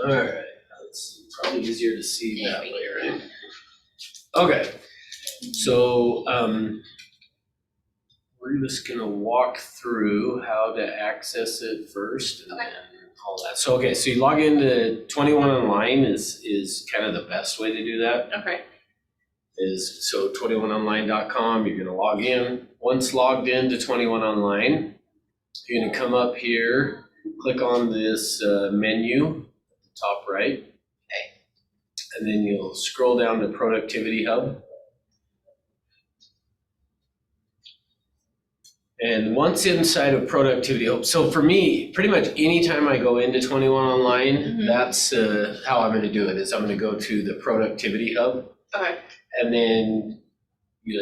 All right, it's probably easier to see that way, right? Okay, so we're just gonna walk through how to access it first and then all that. So, okay, so you log into 21 Online is kind of the best way to do that. Okay. Is so 21online.com, you're gonna log in. Once logged into 21 Online, you're gonna come up here, click on this menu at the top right. Okay. And then you'll scroll down to Productivity Hub. And once inside of Productivity Hub, so for me, pretty much anytime I go into 21 Online, that's how I'm gonna do it, is I'm gonna go to the Productivity Hub. Okay. And then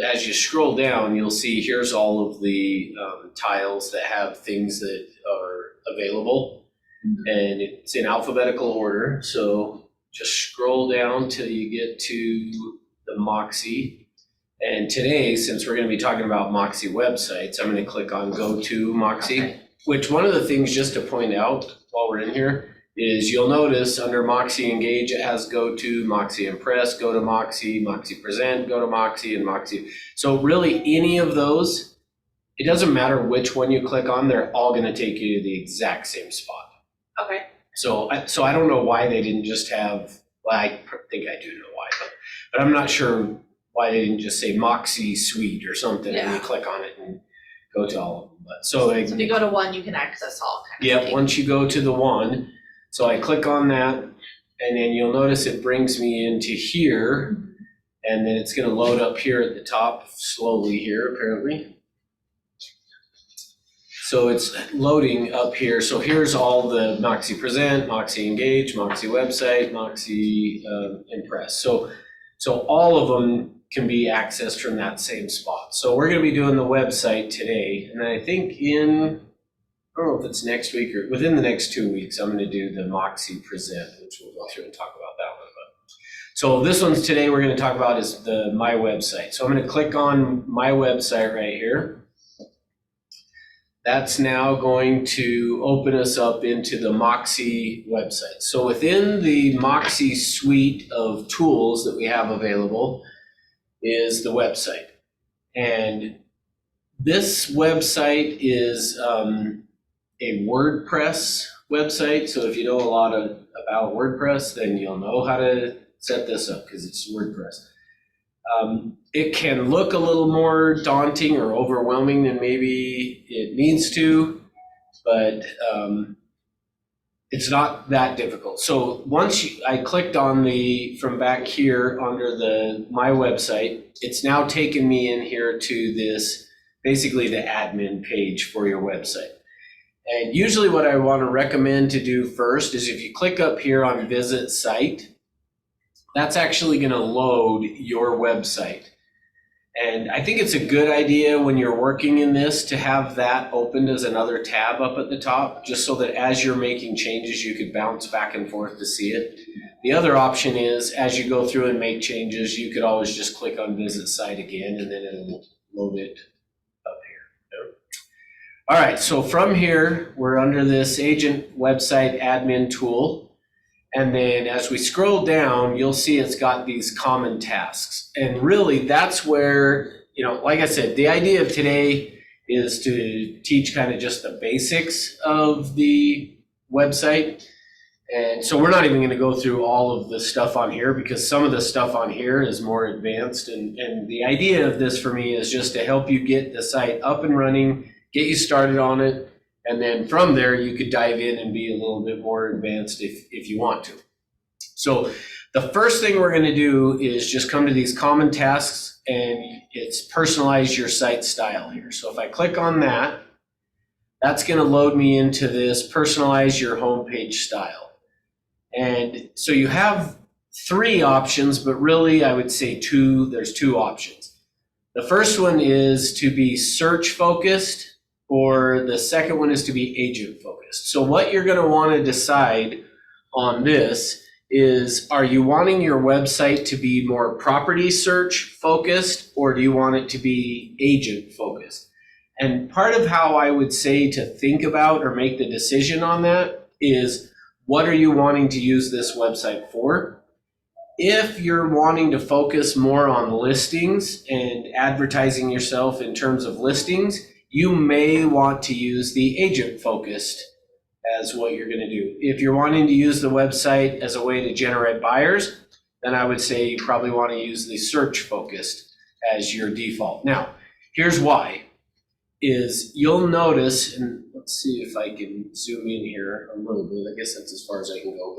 as you scroll down, you'll see here's all of the tiles that have things that are available. And it's in alphabetical order. So just scroll down till you get to the Moxi. And today, since we're going to be talking about Moxi websites, I'm going to click on Go to Moxi, which one of the things just to point out while we're in here is you'll notice under Moxi Engage, it has Go to, Moxi Impress, Go to Moxi, Moxi Present, Go to Moxi, and Moxi. So really any of those, it doesn't matter which one you click on, they're all going to take you to the exact same spot. Okay. So I don't know why they didn't just have, well, I think I do know why, but I'm not sure why they didn't just say Moxi Suite or something, and you click on it and go to all of them. But so if you go to one, you can access all. Yep, once you go to the one, so I click on that, and then you'll notice it brings me into here, and then it's going to load up here at the top slowly here, apparently. So it's loading up here. So here's all the Moxi Present, Moxi Engage, Moxi Website, Moxi Impress. So all of them can be accessed from that same spot. So we're going to be doing the website today, and I think I don't know if it's next week or within the next 2 weeks, I'm going to do the Moxi Present, which we'll go through and talk about that one. So this one's today we're going to talk about is the My Website. So I'm going to click on My Website right here. That's now going to open us up into the Moxi website. So within the Moxi suite of tools that we have available is the website. And this website is a WordPress website. So if you know a lot about WordPress, then you'll know how to set this up because it's WordPress. It can look a little more daunting or overwhelming than maybe it needs to, but it's not that difficult. So once I clicked on from back here under the My Website, it's now taken me in here to this, basically the admin page for your website. And usually what I want to recommend to do first is if you click up here on Visit Site, that's actually going to load your website. And I think it's a good idea when you're working in this to have that opened as another tab up at the top, just so that as you're making changes, you could bounce back and forth to see it. The other option is as you go through and make changes, you could always just click on Visit Site again, and then it'll load it up here. All right, so from here, we're under this Agent Website Admin tool. And then as we scroll down, you'll see it's got these common tasks. And really that's where, like I said, the idea of today is to teach kind of just the basics of the website. And so we're not even going to go through all of the stuff on here because some of the stuff on here is more advanced. And the idea of this for me is just to help you get the site up and running, get you started on it. And then from there, you could dive in and be a little bit more advanced if you want to. So the first thing we're going to do is just come to these common tasks, and it's personalize your site style here. So if I click on that, that's going to load me into this personalize your homepage style. And so you have 3 options, but really I would say there's 2 options. The first one is to be search focused, or the second one is to be agent focused. So what you're going to want to decide on this is, are you wanting your website to be more property search focused, or do you want it to be agent focused? And part of how I would say to think about or make the decision on that is what are you wanting to use this website for? If you're wanting to focus more on listings and advertising yourself in terms of listings, you may want to use the agent focused as what you're going to do. If you're wanting to use the website as a way to generate buyers, then I would say you probably want to use the search focused as your default. Now, here's why. Is you'll notice, and let's see if I can zoom in here a little bit. I guess that's as far as I can go,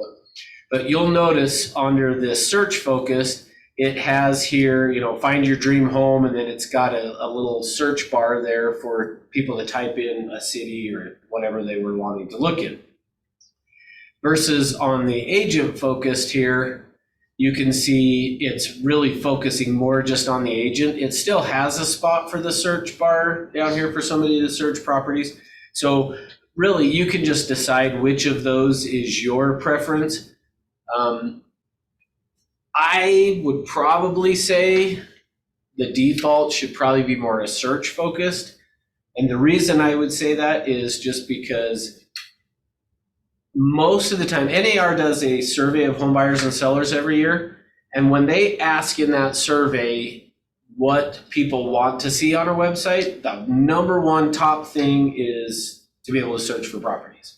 but you'll notice under this search focused, it has here, find your dream home, and then it's got a little search bar there for people to type in a city or whatever they were wanting to look in. Versus on the agent focused here, you can see it's really focusing more just on the agent. It still has a spot for the search bar down here for somebody to search properties. So really, you can just decide which of those is your preference. I would probably say the default should probably be more a search focused. And the reason I would say that is just because most of the time, NAR does a survey of home buyers and sellers every year. And when they ask in that survey what people want to see on a website, the number one top thing is to be able to search for properties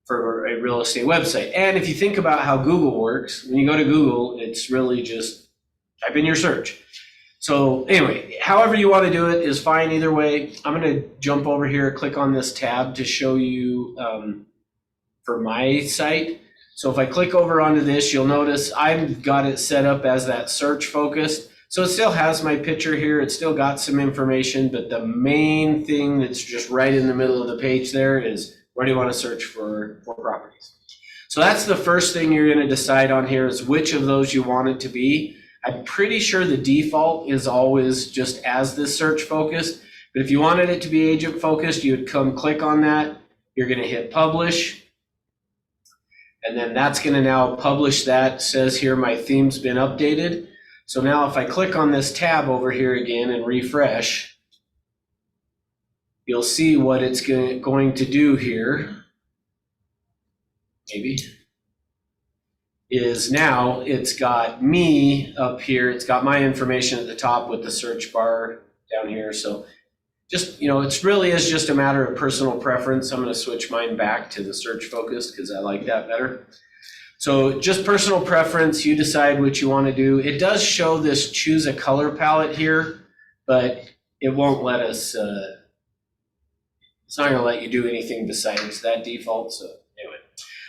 for a real estate website. And if you think about how Google works, when you go to Google, it's really just type in your search. So anyway, however you want to do it is fine either way. I'm going to jump over here, click on this tab to show you for my site. So if I click over onto this, you'll notice I've got it set up as that search focused. So it still has my picture here. It's still got some information, but the main thing that's just right in the middle of the page there is where do you want to search for properties. So that's the first thing you're going to decide on here is which of those you want it to be. I'm pretty sure the default is always just as this search focused, but if you wanted it to be agent focused, you would come click on that. You're going to hit publish. And then that's going to now publish that. It says here my theme's been updated. So now if I click on this tab over here again and refresh, you'll see what it's going to do here. Maybe. Is now it's got me up here. It's got my information at the top with the search bar down here. So just, it really is just a matter of personal preference. I'm going to switch mine back to the search focus because I like that better. So just personal preference, you decide what you want to do. It does show this choose a color palette here, but it won't let us, it's not going to let you do anything besides that default. So anyway.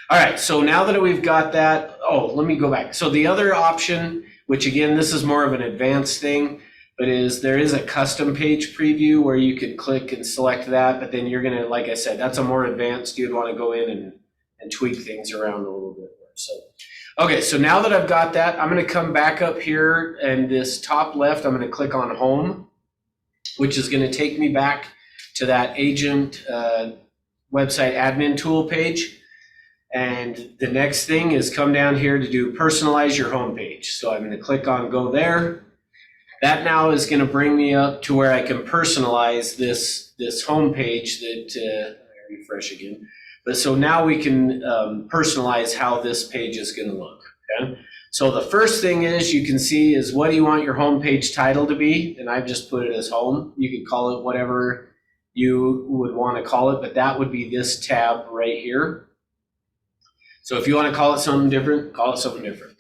All right, so now that we've got that, let me go back. So the other option, which again, this is more of an advanced thing, but there is a custom page preview where you could click and select that, but then you're gonna, like I said, that's a more advanced, you'd wanna go in and tweak things around a little bit more. So, okay, so now that I've got that, I'm gonna come back up here and this top left, I'm gonna click on home, which is gonna take me back to that agent website admin tool page. And the next thing is come down here to do personalize your home page. So I'm gonna click on go there. That now is going to bring me up to where I can personalize this home page that, refresh again. But so now we can personalize how this page is going to look. Okay? So the first thing is you can see is what do you want your home page title to be? And I've just put it as home. You could call it whatever you would want to call it, but that would be this tab right here. So if you want to call it something different, call it something different.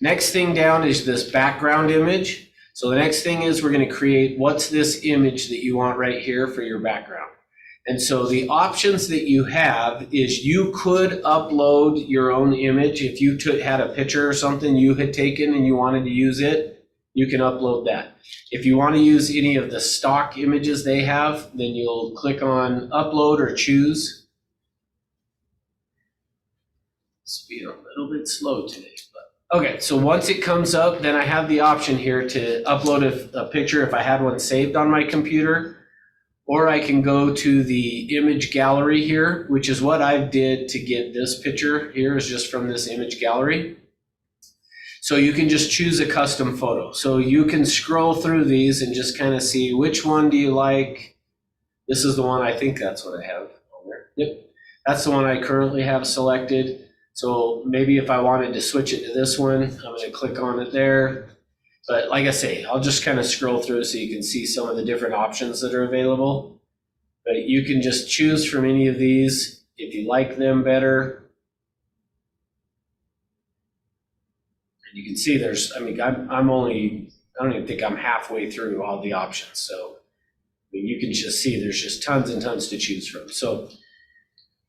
Next thing down is this background image. So the next thing is we're going to create what's this image that you want right here for your background. And so the options that you have is you could upload your own image. If you had a picture or something you had taken and you wanted to use it, you can upload that. If you want to use any of the stock images they have, then you'll click on upload or choose. It's being a little bit slow today. Okay, so once it comes up, then I have the option here to upload a picture if I had one saved on my computer, or I can go to the image gallery here, which is what I did to get this picture here is just from this image gallery. So you can just choose a custom photo. So you can scroll through these and just kind of see which one do you like. This is the one, I think that's what I have on there. Yep, that's the one I currently have selected. So maybe if I wanted to switch it to this one, I'm gonna click on it there. But like I say, I'll just kind of scroll through so you can see some of the different options that are available. But you can just choose from any of these if you like them better. And you can see there's, I mean, I don't even think I'm halfway through all the options. So I mean, you can just see there's just tons and tons to choose from. So,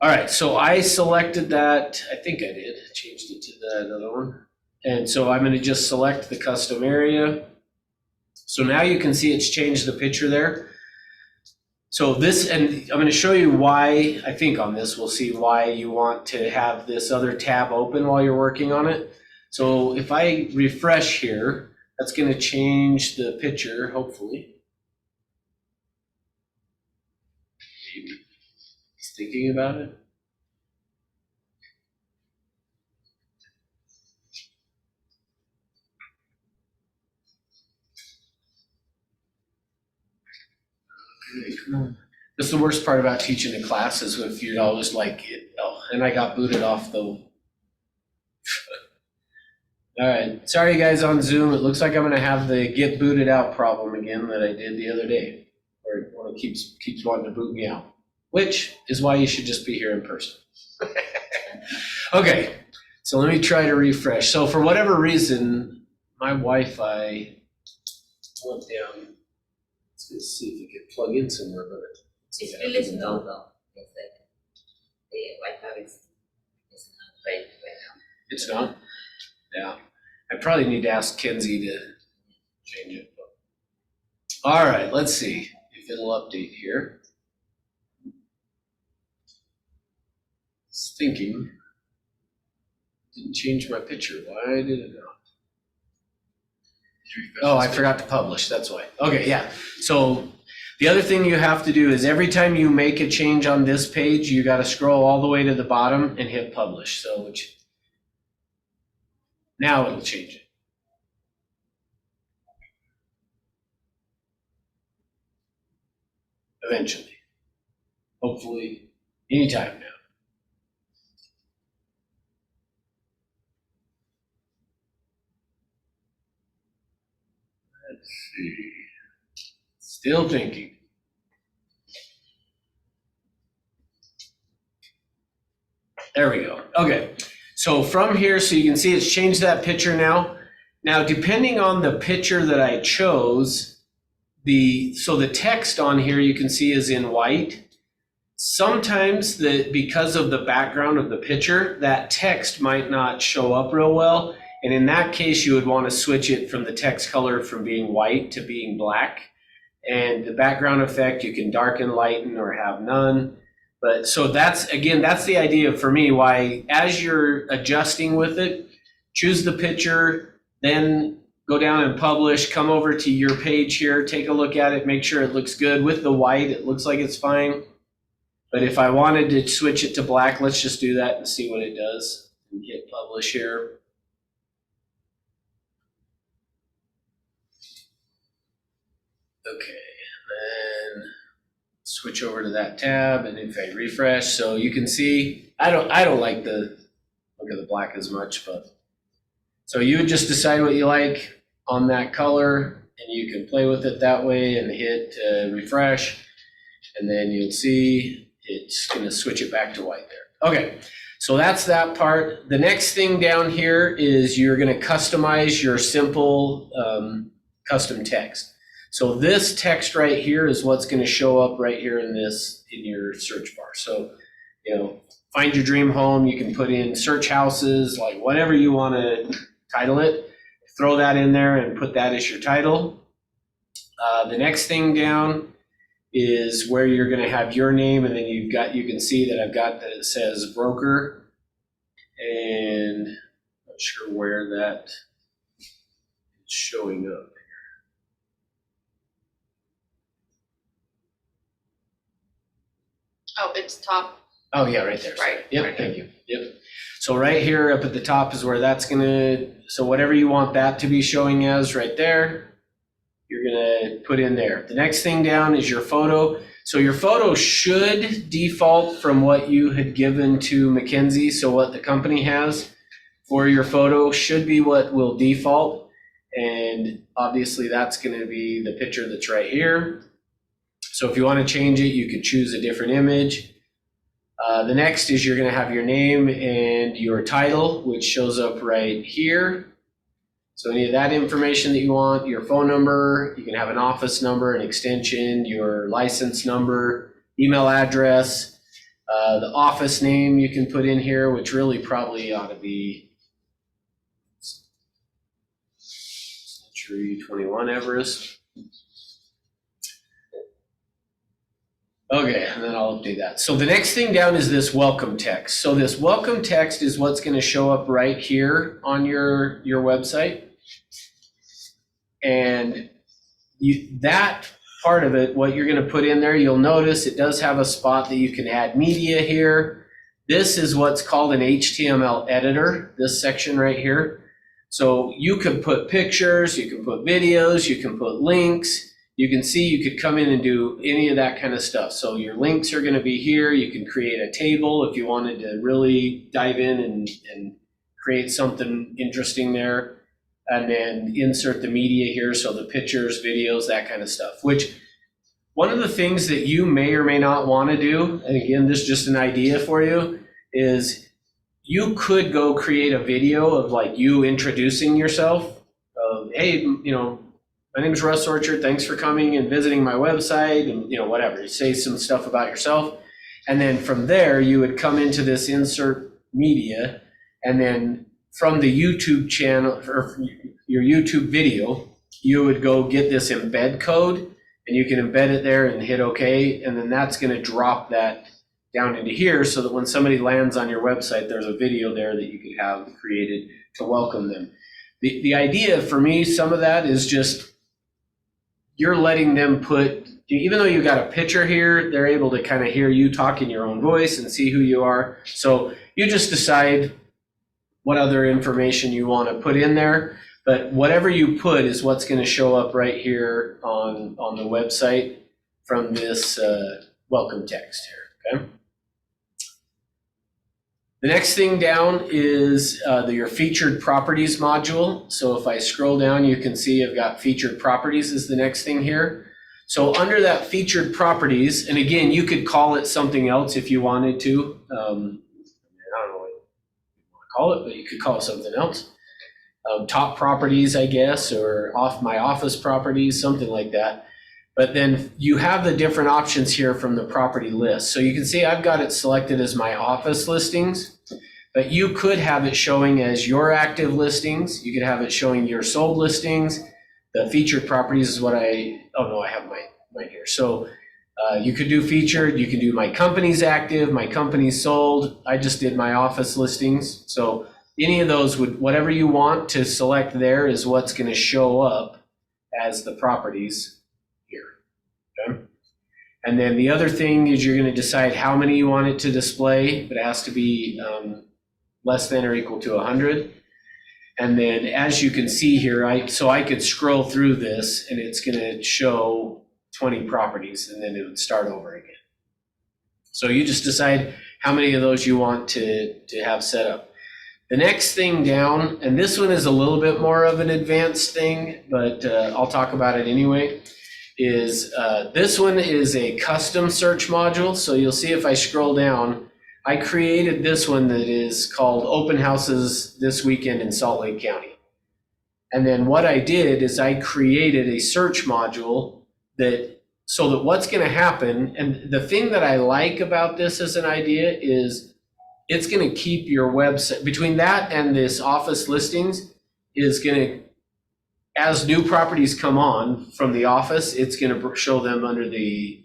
all right, so I selected that. I think I did, changed it to that other one. And so I'm going to just select the custom area. So now you can see it's changed the picture there. So this, and I'm going to show you why, I think on this, we'll see why you want to have this other tab open while you're working on it. So if I refresh here, that's going to change the picture, hopefully. Maybe it's thinking about it. Okay, come on. That's the worst part about teaching a class is if you're always like, oh, and I got booted off though. All right, sorry guys on Zoom. It looks like I'm gonna have the get booted out problem again that I did the other day, where it keeps wanting to boot me out, which is why you should just be here in person. Okay, so let me try to refresh. So for whatever reason, my Wi-Fi went down. Let's see if we can plug in somewhere, but It's really slow though. It's like the Wi-Fi is not right now. it's not. Yeah, I probably need to ask Kenzie to change it. All right, let's see if it'll update here. It's thinking. Didn't change my picture. Why did it not? Oh, I forgot to publish. That's why. Okay, yeah. So the other thing you have to do is every time you make a change on this page, you got to scroll all the way to the bottom and hit publish. So now it'll change it. Eventually. Hopefully, anytime now. Let's see. Still thinking. There we go. Okay. So from here, so you can see it's changed that picture now. Now, depending on the picture that I chose, the text on here you can see is in white. Sometimes because of the background of the picture, that text might not show up real well. And in that case, you would want to switch it from the text color from being white to being black. And the background effect, you can darken, lighten, or have none. But so that's the idea for me, why as you're adjusting with it, choose the picture, then go down and publish, come over to your page here, take a look at it, make sure it looks good. With the white, it looks like it's fine. But if I wanted to switch it to black, let's just do that and see what it does. And hit publish here. Okay, then switch over to that tab, and if I refresh, so you can see, I don't like the look of the black as much, but so you would just decide what you like on that color, and you can play with it that way and hit refresh, and then you'll see it's gonna switch it back to white there. Okay, so that's that part. The next thing down here is you're gonna customize your simple custom text. So this text right here is what's going to show up right here in your search bar. So, find your dream home. You can put in search houses, like whatever you want to title it. Throw that in there and put that as your title. The next thing down is where you're going to have your name, and then you can see that I've got that it says broker, and I'm not sure where that is showing up. Oh, it's top. Oh, yeah, right there. Right. Yep, right. Thank you. Yep. So right here up at the top is where that's so whatever you want that to be showing as right there, you're gonna put in there. The next thing down is your photo. So your photo should default from what you had given to Mackenzie. So what the company has for your photo should be what will default. And obviously that's going to be the picture that's right here. So if you want to change it, you could choose a different image. The next is you're going to have your name and your title, which shows up right here. So any of that information that you want, your phone number, you can have an office number, an extension, your license number, email address, the office name you can put in here, which really probably ought to be Century 21 Everest. Okay, and then I'll update that. So the next thing down is this welcome text. So this welcome text is what's going to show up right here on your website. And that part of it, what you're going to put in there, you'll notice it does have a spot that you can add media here. This is what's called an HTML editor, this section right here. So you could put pictures, you can put videos, you can put links. You can see you could come in and do any of that kind of stuff. So your links are going to be here. You can create a table if you wanted to really dive in and create something interesting there. And then insert the media here, so the pictures, videos, that kind of stuff. Which, one of the things that you may or may not want to do, and again, this is just an idea for you, is you could go create a video of like you introducing yourself. Hey, my name is Russ Orchard. Thanks for coming and visiting my website, and whatever. You say some stuff about yourself, and then from there you would come into this insert media, and then from the YouTube channel or your YouTube video, you would go get this embed code, and you can embed it there and hit OK, and then that's going to drop that down into here so that when somebody lands on your website, there's a video there that you could have created to welcome them. The idea for me, some of that is just you're letting them put, even though you got a picture here, they're able to kind of hear you talk in your own voice and see who you are. So you just decide what other information you want to put in there. But whatever you put is what's going to show up right here on the website from this welcome text here, okay? The next thing down is your featured properties module. So if I scroll down, you can see I've got featured properties is the next thing here. So under that featured properties, and again, you could call it something else if you wanted to. I don't know what you want to call it, but you could call it something else. Top properties, I guess, or off my office properties, something like that. But then you have the different options here from the property list. So you can see I've got it selected as my office listings, but you could have it showing as your active listings. You could have it showing your sold listings. The featured properties is what I have mine here. So you could do featured, you can do my company's active, my company's sold. I just did my office listings. So any of those whatever you want to select there is what's going to show up as the properties. Okay. And then the other thing is you're going to decide how many you want it to display, but it has to be less than or equal to 100. And then as you can see here, I could scroll through this and it's going to show 20 properties and then it would start over again. So you just decide how many of those you want to have set up. The next thing down, and this one is a little bit more of an advanced thing, but I'll talk about it anyway, is this one is a custom search module. So you'll see if I scroll down, I created this one that is called Open Houses This Weekend in Salt Lake County. And then what I did is I created a search module so that what's going to happen, and the thing that I like about this as an idea is it's going to keep your website, between that and this office listings, is going to, as new properties come on from the office, it's going to show them under the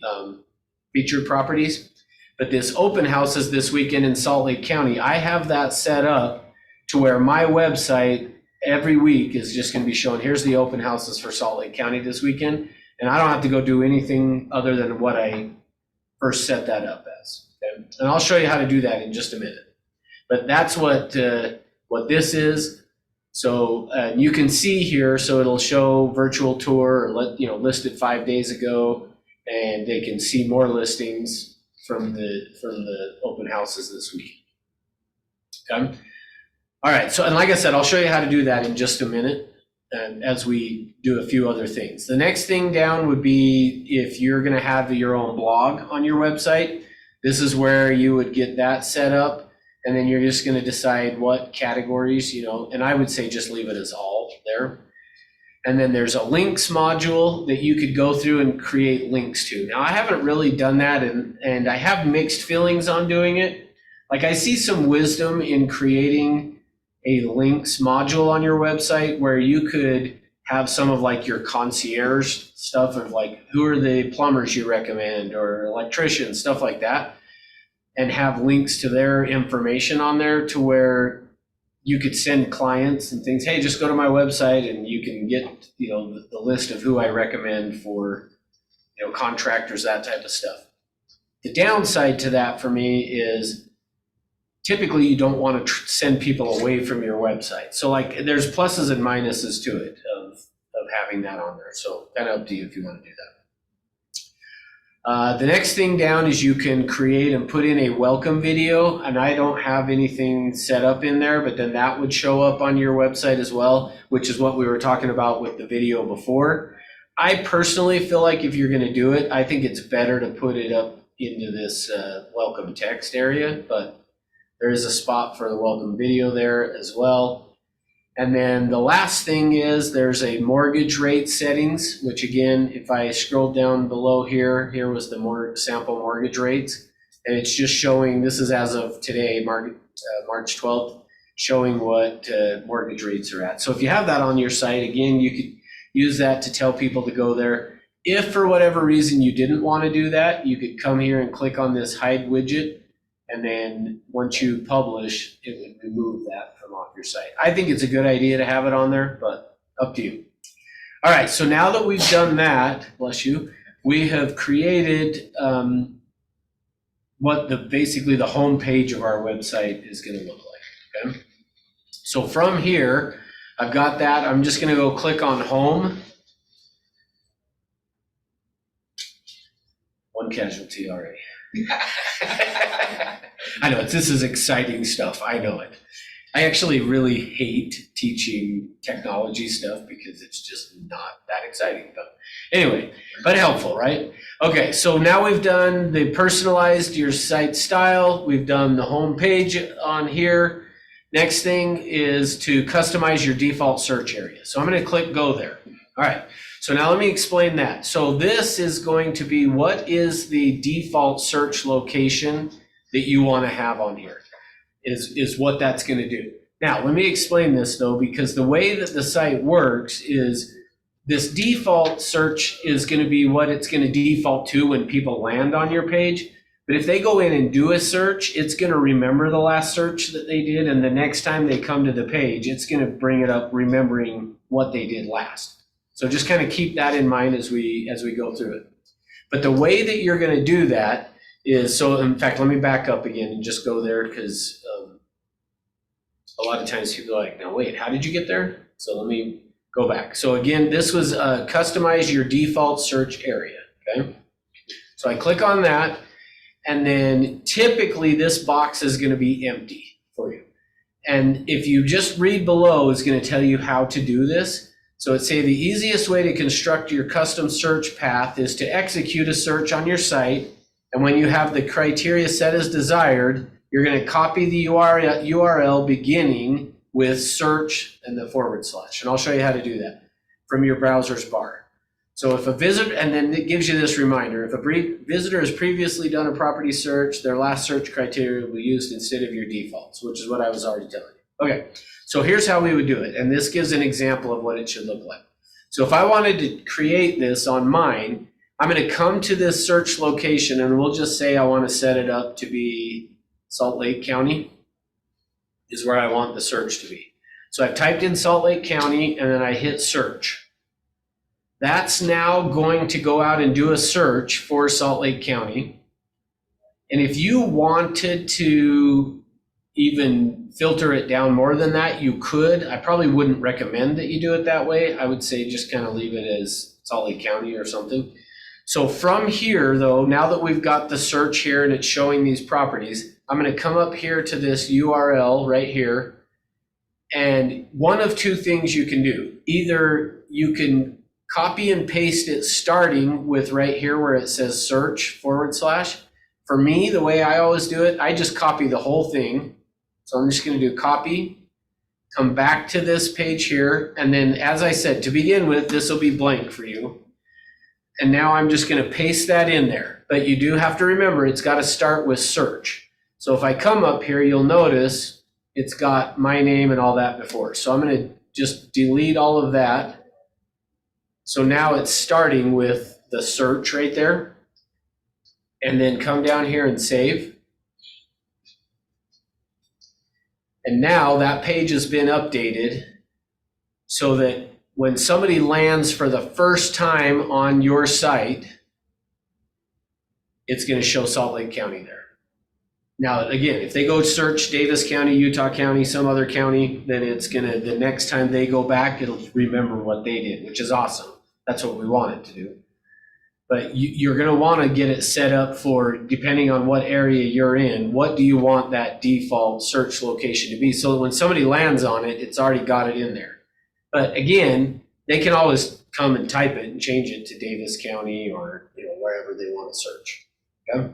featured properties. But this open houses this weekend in Salt Lake County, I have that set up to where my website every week is just going to be showing, here's the open houses for Salt Lake County this weekend. And I don't have to go do anything other than what I first set that up as. Okay? And I'll show you how to do that in just a minute. But that's what this is. So you can see here, so it'll show virtual tour or listed 5 days ago. and they can see more listings from the open houses this week. Okay. All right. So, and like I said, I'll show you how to do that in just a minute, as we do a few other things. The next thing down would be if you're going to have your own blog on your website. This is where you would get that set up, and then you're just going to decide what categories, and I would say just leave it as all there. And then there's a links module that you could go through and create links to. Now, I haven't really done that, and I have mixed feelings on doing it. Like, I see some wisdom in creating a links module on your website where you could have some of like your concierge stuff of like, who are the plumbers you recommend or electricians, stuff like that, and have links to their information on there to where you could send clients and things, hey, just go to my website and you can get, the list of who I recommend for, contractors, that type of stuff. The downside to that for me is typically you don't want to send people away from your website. So like there's pluses and minuses to it of having that on there. So kind of up to you if you want to do that. The next thing down is you can create and put in a welcome video, and I don't have anything set up in there, but then that would show up on your website as well, which is what we were talking about with the video before. I personally feel like if you're going to do it, I think it's better to put it up into this welcome text area, but there is a spot for the welcome video there as well. And then the last thing is there's a mortgage rate settings, which again, if I scroll down below here was the sample mortgage rates. And it's just showing, this is as of today, March 12th, showing what mortgage rates are at. So if you have that on your site, again, you could use that to tell people to go there. If for whatever reason you didn't want to do that, you could come here and click on this hide widget. And then once you publish, it would remove that from off your site. I think it's a good idea to have it on there, but up to you. All right, so now that we've done that, bless you, we have created what basically the home page of our website is going to look like. Okay. So from here, I've got that. I'm just going to go click on home. One casualty already. I know this is exciting stuff. I know it. I actually really hate teaching technology stuff because it's just not that exciting. But anyway, but helpful, right? Okay, so now we've done the personalized your site style. We've done the home page on here. Next thing is to customize your default search area. So I'm going to click go there. All right. So now let me explain that. So this is going to be what is the default search location that you want to have on here is what that's going to do. Now, let me explain this though, because the way that the site works is this default search is going to be what it's going to default to when people land on your page. But if they go in and do a search, it's going to remember the last search that they did. And the next time they come to the page, it's going to bring it up remembering what they did last. So just kind of keep that in mind as we go through it. But the way that you're going to do that is, so in fact, let me back up again and just go there because a lot of times people are like, no, wait, how did you get there? So let me go back. So again, this was customize your default search area, okay? So I click on that, and then typically this box is going to be empty for you. And if you just read below, it's going to tell you how to do this. So it'd say the easiest way to construct your custom search path is to execute a search on your site. And when you have the criteria set as desired, you're going to copy the URL beginning with search and the /. And I'll show you how to do that from your browser's bar. So if a visitor, and then it gives you this reminder, if a visitor has previously done a property search, their last search criteria will be used instead of your defaults, which is what I was already telling you. Okay. So here's how we would do it, and this gives an example of what it should look like. So if I wanted to create this on mine, I'm going to come to this search location, and we'll just say I want to set it up to be Salt Lake County is where I want the search to be. So I've typed in Salt Lake County, and then I hit search. That's now going to go out and do a search for Salt Lake County. And if you wanted to even filter it down more than that, you could. I probably wouldn't recommend that you do it that way. I would say just kind of leave it as Salt Lake County or something. So from here though, now that we've got the search here and it's showing these properties, I'm going to come up here to this URL right here. And one of two things you can do. Either you can copy and paste it starting with right here where it says search /. For me, the way I always do it, I just copy the whole thing. So I'm just going to do copy, come back to this page here. And then as I said, to begin with, this will be blank for you. And now I'm just going to paste that in there. But you do have to remember, it's got to start with search. So if I come up here, you'll notice it's got my name and all that before. So I'm going to just delete all of that. So now it's starting with the search right there. And then come down here and save. And now that page has been updated so that when somebody lands for the first time on your site, it's going to show Salt Lake County there. Now, again, if they go search Davis County, Utah County, some other county, then it's going to, the next time they go back, it'll remember what they did, which is awesome. That's what we want it to do. But you're going to want to get it set up for, depending on what area you're in, what do you want that default search location to be? So that when somebody lands on it, it's already got it in there. But again, they can always come and type it and change it to Davis County or wherever they want to search. Okay?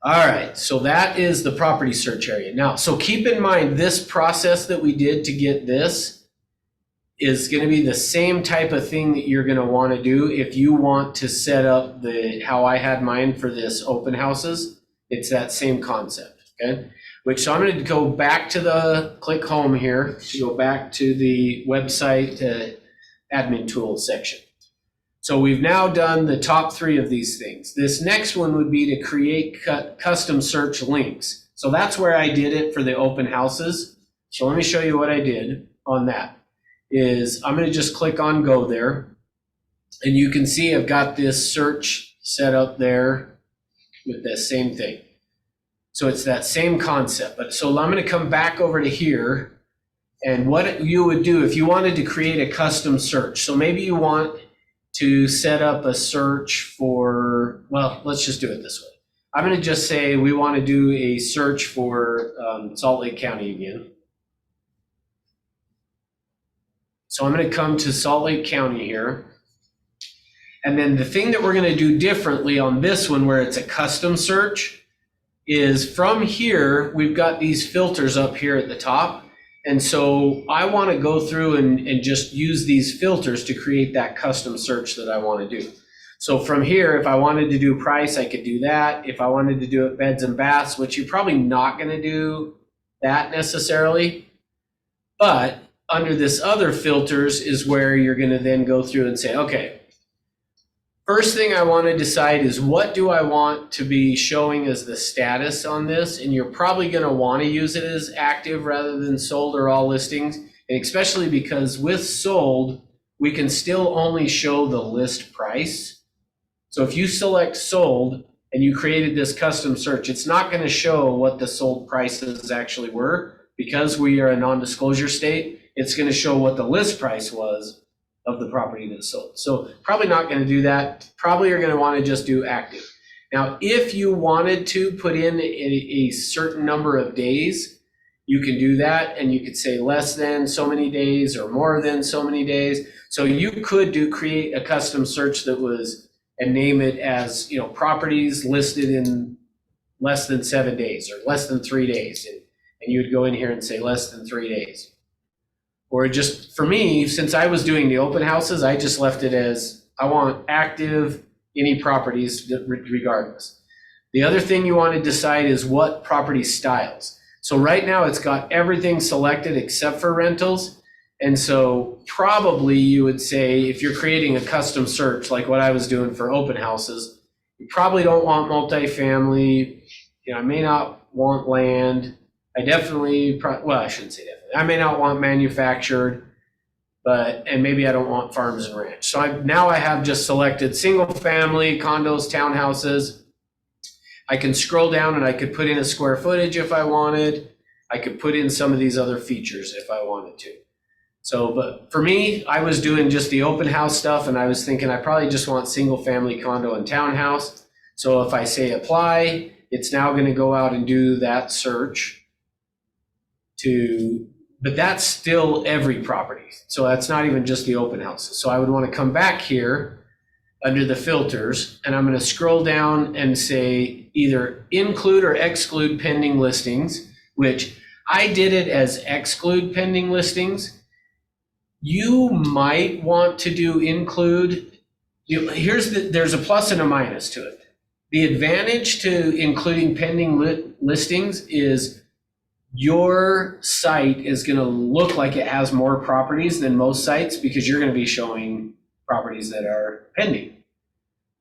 All right, so that is the property search area. Now, so keep in mind this process that we did to get this is going to be the same type of thing that you're going to want to do if you want to set up how I had mine for this open houses. It's that same concept, okay? So I'm going to go back to click home here to go back to the website admin tools section. So we've now done the top three of these things. This next one would be to create custom search links. So that's where I did it for the open houses. So let me show you what I did on that. I'm going to just click on go there. And you can see I've got this search set up there with the same thing. So it's that same concept. But so I'm going to come back over to here. And what you would do if you wanted to create a custom search. So maybe you want to set up a search for, well, let's just do it this way. I'm going to just say we want to do a search for Salt Lake County again. So I'm going to come to Salt Lake County here. And then the thing that we're going to do differently on this one where it's a custom search is from here, we've got these filters up here at the top. And so I want to go through and just use these filters to create that custom search that I want to do. So from here, if I wanted to do price, I could do that. If I wanted to do it beds and baths, which you're probably not going to do that necessarily. But under this other filters is where you're going to then go through and say, okay, first thing I want to decide is what do I want to be showing as the status on this? And you're probably going to want to use it as active rather than sold or all listings. And especially because with sold, we can still only show the list price. So if you select sold and you created this custom search, it's not going to show what the sold prices actually were because we are a non-disclosure state. It's going to show what the list price was of the property that's sold. So probably not going to do that. Probably are going to want to just do active. Now, if you wanted to put in a certain number of days, you can do that. And you could say less than so many days or more than so many days. So you could create a custom search that was and name it as, properties listed in less than 7 days or less than 3 days. And you would go in here and say less than 3 days. Or just for me, since I was doing the open houses, I just left it as I want active, any properties regardless. The other thing you want to decide is what property styles. So right now it's got everything selected except for rentals. And so probably you would say if you're creating a custom search like what I was doing for open houses, you probably don't want multifamily. I may not want land. I definitely, I shouldn't say definitely. I may not want manufactured, and maybe I don't want farms and ranch. So now I have just selected single family, condos, townhouses. I can scroll down and I could put in a square footage if I wanted. I could put in some of these other features if I wanted to. So, but for me, I was doing just the open house stuff, and I was thinking I probably just want single family condo and townhouse. So if I say apply, it's now going to go out and do that search but that's still every property. So that's not even just the open houses. So I would want to come back here under the filters, and I'm going to scroll down and say either include or exclude pending listings, which I did it as exclude pending listings. You might want to do include. There's a plus and a minus to it. The advantage to including pending listings is your site is going to look like it has more properties than most sites because you're going to be showing properties that are pending.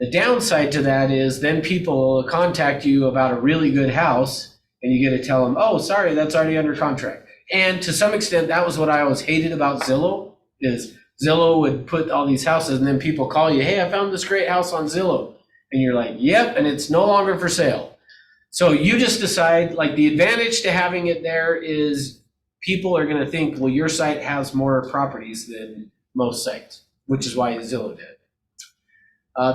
The downside to that is then people will contact you about a really good house and you get to tell them, oh, sorry, that's already under contract. And to some extent, that was what I always hated about Zillow, is Zillow would put all these houses and then people call you, hey, I found this great house on Zillow. And you're like, yep, and it's no longer for sale. So you just decide, like, the advantage to having it there is people are going to think, well, your site has more properties than most sites, which is why Zillow did.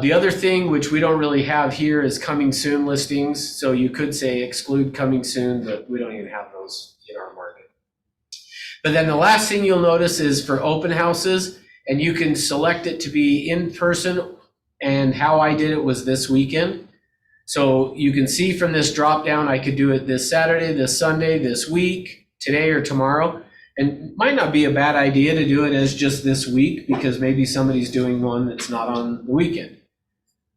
The other thing, which we don't really have here, is coming soon listings. So you could say exclude coming soon, but we don't even have those in our market. But then the last thing you'll notice is for open houses, and you can select it to be in person, and how I did it was this weekend. So you can see from this drop down, I could do it this Saturday, this Sunday, this week, today or tomorrow. And it might not be a bad idea to do it as just this week because maybe somebody's doing one that's not on the weekend.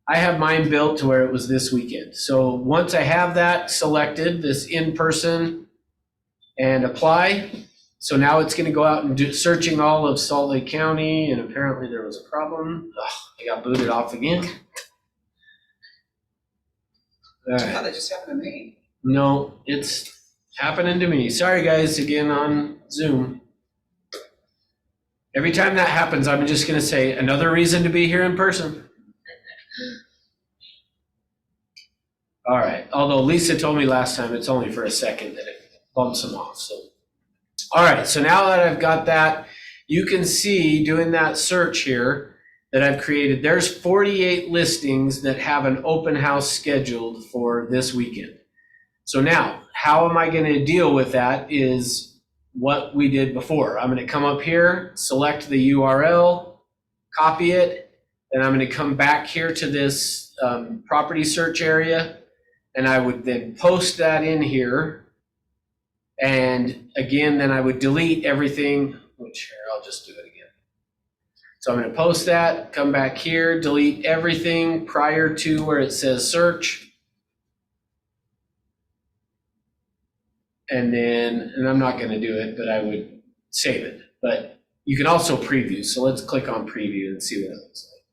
I have mine built to where it was this weekend. So once I have that selected, this in person, and apply, so now it's going to go out and do searching all of Salt Lake County, and apparently there was a problem. I got booted off again. All right. I thought that just happened to me. No, it's happening to me. Sorry, guys, again on Zoom. Every time that happens, I'm just going to say another reason to be here in person. All right. Although Lisa told me last time it's only for a second that it bumps them off. So, all right. So now that I've got that, you can see doing that search here that I've created, there's 48 listings that have an open house scheduled for this weekend. So now, how am I going to deal with that is what we did before. I'm going to come up here, select the URL, copy it, and I'm going to come back here to this property search area, and I would then post that in here. And again, then I would delete everything, which here, I'll just do it again. So I'm going to post that, come back here, delete everything prior to where it says search. And I'm not going to do it, but I would save it. But you can also preview. So let's click on preview and see what it looks like.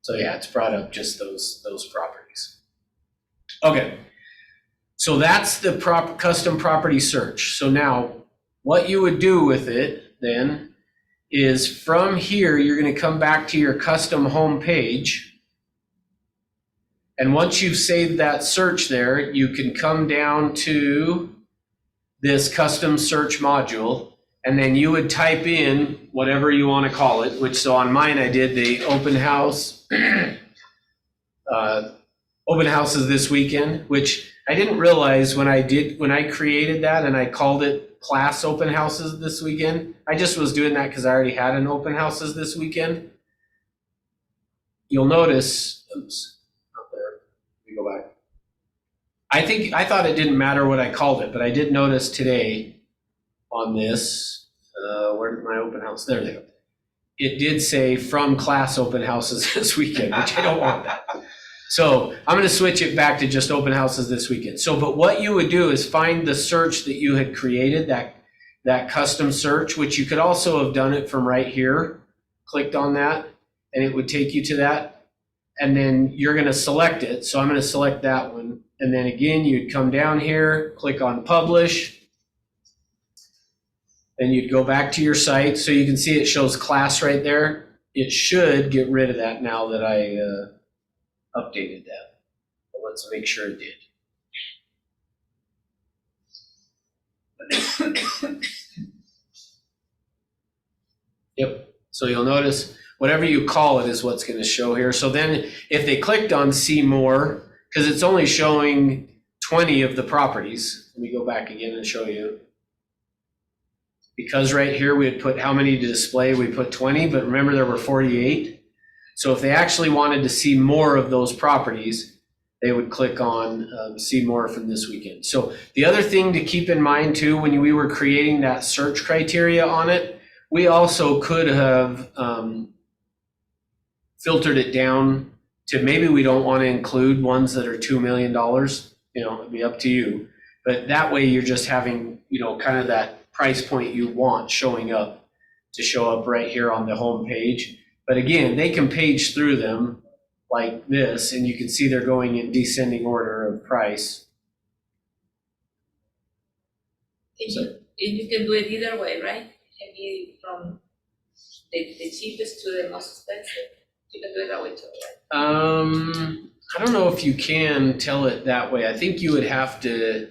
So yeah, it's brought up just those properties. Okay. So that's the custom property search. So now what you would do with it then is from here, you're going to come back to your custom home page. And once you've saved that search there, you can come down to this custom search module, and then you would type in whatever you want to call it, which so on mine I did the open house, open houses this weekend, which I didn't realize when I created that and I called it class open houses this weekend. I just was doing that because I already had an open houses this weekend. You'll notice, oops. Go back. I thought it didn't matter what I called it, but I did notice today on this, where did my open house? There they go. It did say from class open houses this weekend, which I don't want that. So I'm going to switch it back to just open houses this weekend. So, but what you would do is find the search that you had created, that custom search, which you could also have done it from right here, clicked on that, and it would take you to that. And then you're going to select it. So I'm going to select that one. And then again, you'd come down here, click on publish. Then you'd go back to your site. So you can see it shows class right there. It should get rid of that now that I updated that. But let's make sure it did. Yep, so you'll notice whatever you call it is what's gonna show here. So then if they clicked on see more, because it's only showing 20 of the properties. Let me go back again and show you. Because right here we had put how many to display, we put 20, but remember there were 48. So if they actually wanted to see more of those properties, they would click on see more from this weekend. So the other thing to keep in mind too, when we were creating that search criteria on it, we also could have filtered it down to maybe we don't want to include ones that are $2 million. It'd be up to you. But that way you're just having, kind of that price point you want showing up to show up right here on the home page. But again, they can page through them like this, and you can see they're going in descending order of price. You can do it either way, right? It can be from the cheapest to the most expensive. You can do it that way too, right? I don't know if you can tell it that way. I think you would have to,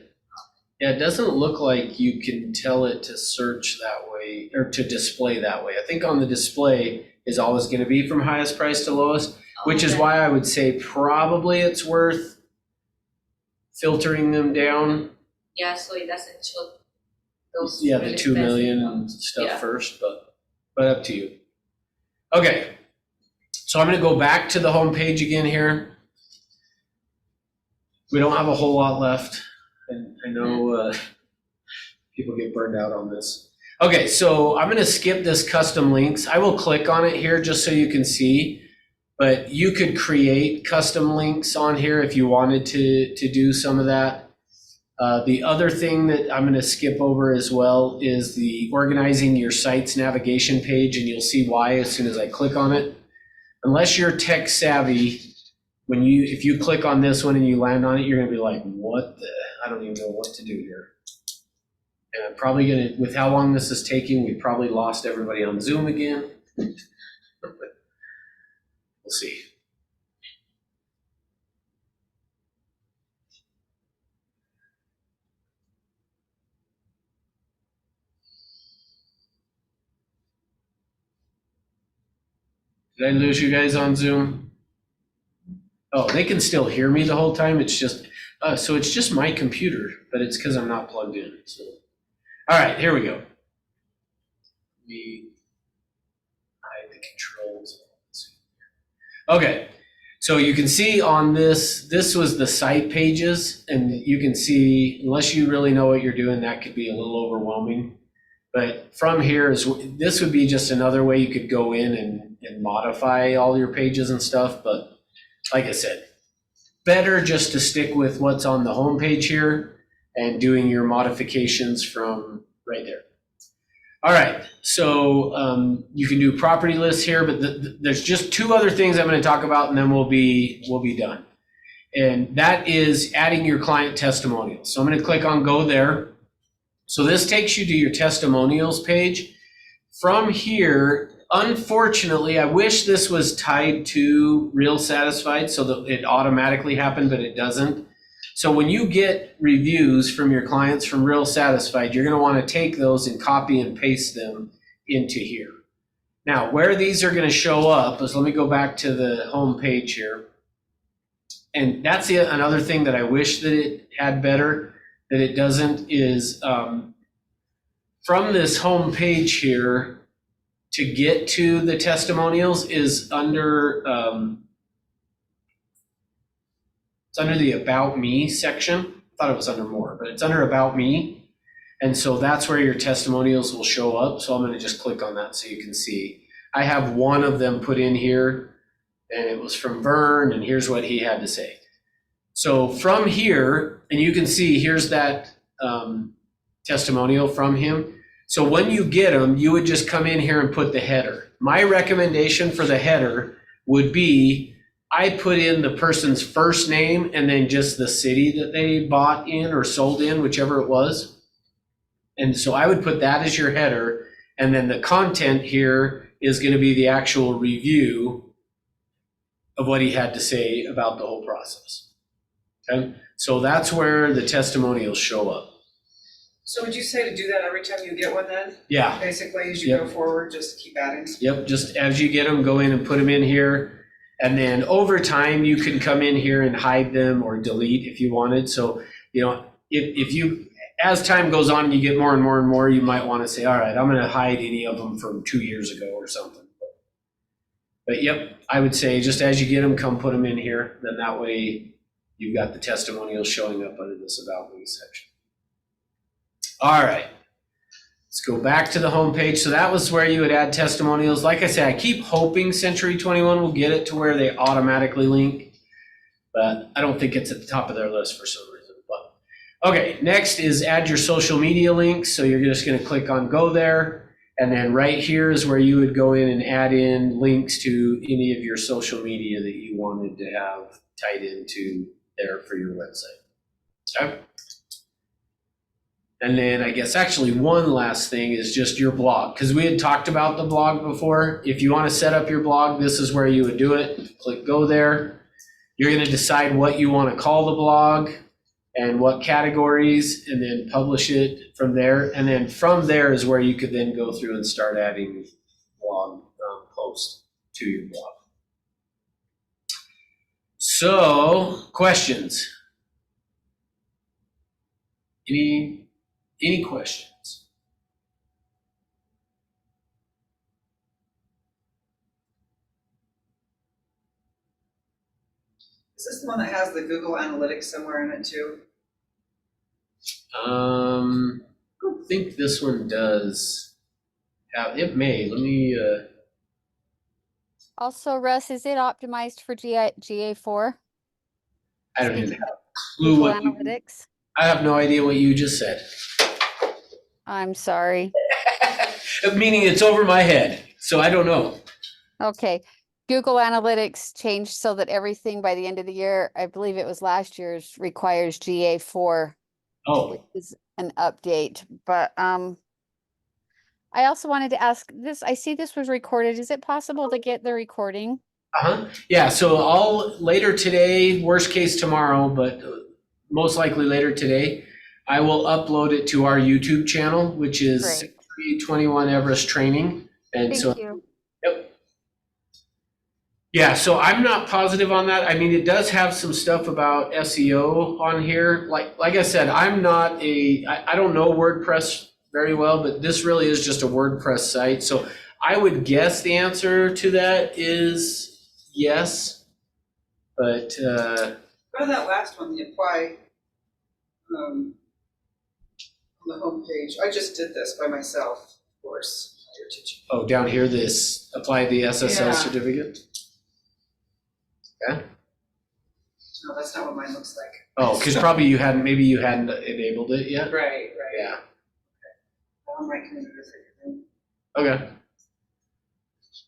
it doesn't look like you can tell it to search that way or to display that way. I think on the display is always going to be from highest price to lowest, which is why I would say probably it's worth filtering them down. Yeah, so it doesn't show those. Yeah, really the 2 million expensive and stuff Yeah. first, but up to you. Okay, so I'm going to go back to the home page again here. We don't have a whole lot left, and I know people get burned out on this. Okay, so I'm going to skip this custom links. I will click on it here just so you can see, but you could create custom links on here if you wanted to do some of that. The other thing that I'm going to skip over as well is the organizing your site's navigation page, and you'll see why as soon as I click on it. Unless you're tech savvy, if you click on this one and you land on it, you're going to be like, I don't even know what to do here. And I'm probably going to, with how long this is taking, we probably lost everybody on Zoom again. We'll see. Did I lose you guys on Zoom? Oh, they can still hear me the whole time. It's just, so it's just my computer, but it's because I'm not plugged in. So, all right, here we go. We hide the controls. Okay, so you can see on this was the site pages, and you can see, unless you really know what you're doing, that could be a little overwhelming. But from here, this would be just another way you could go in and modify all your pages and stuff. But like I said, better just to stick with what's on the home page here and doing your modifications from right there. All right, so you can do property lists here, but there's just two other things I'm going to talk about, and then we'll be done. And that is adding your client testimonials. So I'm going to click on go there. So this takes you to your testimonials page. From here, unfortunately, I wish this was tied to Real Satisfied so that it automatically happened, but it doesn't. So when you get reviews from your clients from Real Satisfied, you're going to want to take those and copy and paste them into here. Now, where these are going to show up is, let me go back to the home page here. And that's another thing that I wish that it had better, that it doesn't, is from this home page here to get to the testimonials is under it's under the About Me section. I thought it was under More, but it's under About Me. And so that's where your testimonials will show up. So I'm going to just click on that so you can see. I have one of them put in here, and it was from Vern, and here's what he had to say. So from here, and you can see here's that testimonial from him. So when you get them, you would just come in here and put the header. My recommendation for the header would be, I put in the person's first name and then just the city that they bought in or sold in, whichever it was. And so I would put that as your header, and then the content here is going to be the actual review of what he had to say about the whole process. Okay, so that's where the testimonials show up. So would you say to do that every time you get one then? Yeah. Basically, as you Yep. go forward, just keep adding? Yep, just as you get them, go in and put them in here. And then over time, you can come in here and hide them or delete if you wanted. So, if you, as time goes on, you get more and more and more, you might want to say, all right, I'm going to hide any of them from 2 years ago or something. But yep, I would say just as you get them, come put them in here. Then that way you've got the testimonials showing up under this About Me section. All right. Let's go back to the home page. So that was where you would add testimonials. Like I said, I keep hoping Century 21 will get it to where they automatically link, but I don't think it's at the top of their list for some reason. But okay, next is add your social media links. So you're just going to click on go there. And then right here is where you would go in and add in links to any of your social media that you wanted to have tied into there for your website. Okay. And then I guess actually one last thing is just your blog, because we had talked about the blog before. If you want to set up your blog, this is where you would do it. Click go there. You're going to decide what you want to call the blog and what categories, and then publish it from there. And then from there is where you could then go through and start adding blog posts to your blog. So, questions? Any questions? Is this the one that has the Google Analytics somewhere in it too? I don't think this one does have, it may, let me, Also, Russ, is it optimized for GA4? I don't even have a clue Google what Analytics? I have no idea what you just said. I'm sorry. Meaning it's over my head, so I don't know. Okay. Google Analytics changed so that everything by the end of the year, I believe it was last year's, requires GA4, which Oh, is an update. But I also wanted to ask this. I see this was recorded. Is it possible to get the recording? yeah, so I'll later today, worst case tomorrow, but most likely later today, I will upload it to our YouTube channel, which is Great. 21 Everest Training. And Thank so, you. yep. Yeah, so I'm not positive on that. I mean, it does have some stuff about SEO on here. Like I said, I don't know WordPress very well, but this really is just a WordPress site. So I would guess the answer to that is yes, but Go to that last one, the apply on the homepage. I just did this by myself, of course. You're teaching. oh, down here, this apply the SSL Yeah. certificate. Okay. No, that's not what mine looks like. Oh, because probably you hadn't enabled it yet. Right. Yeah. On my computer. Okay.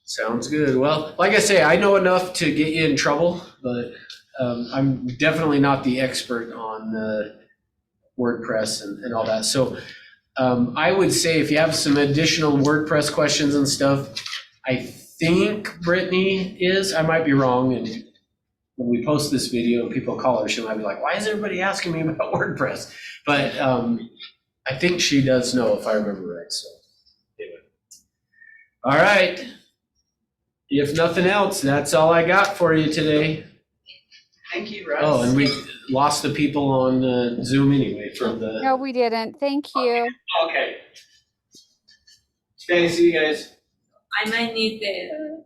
Sounds good. Well, like I say, I know enough to get you in trouble, but I'm definitely not the expert on WordPress and all that. So I would say if you have some additional WordPress questions and stuff, I think Brittany is. I might be wrong. And when we post this video and people call her, she might be like, why is everybody asking me about WordPress? But I think she does know, if I remember right. So anyway. All right. If nothing else, that's all I got for you today. Thank you, Russ. Oh, and we lost the people on Zoom anyway for the. No, we didn't. Thank you. Okay. Okay, see you guys. I might need the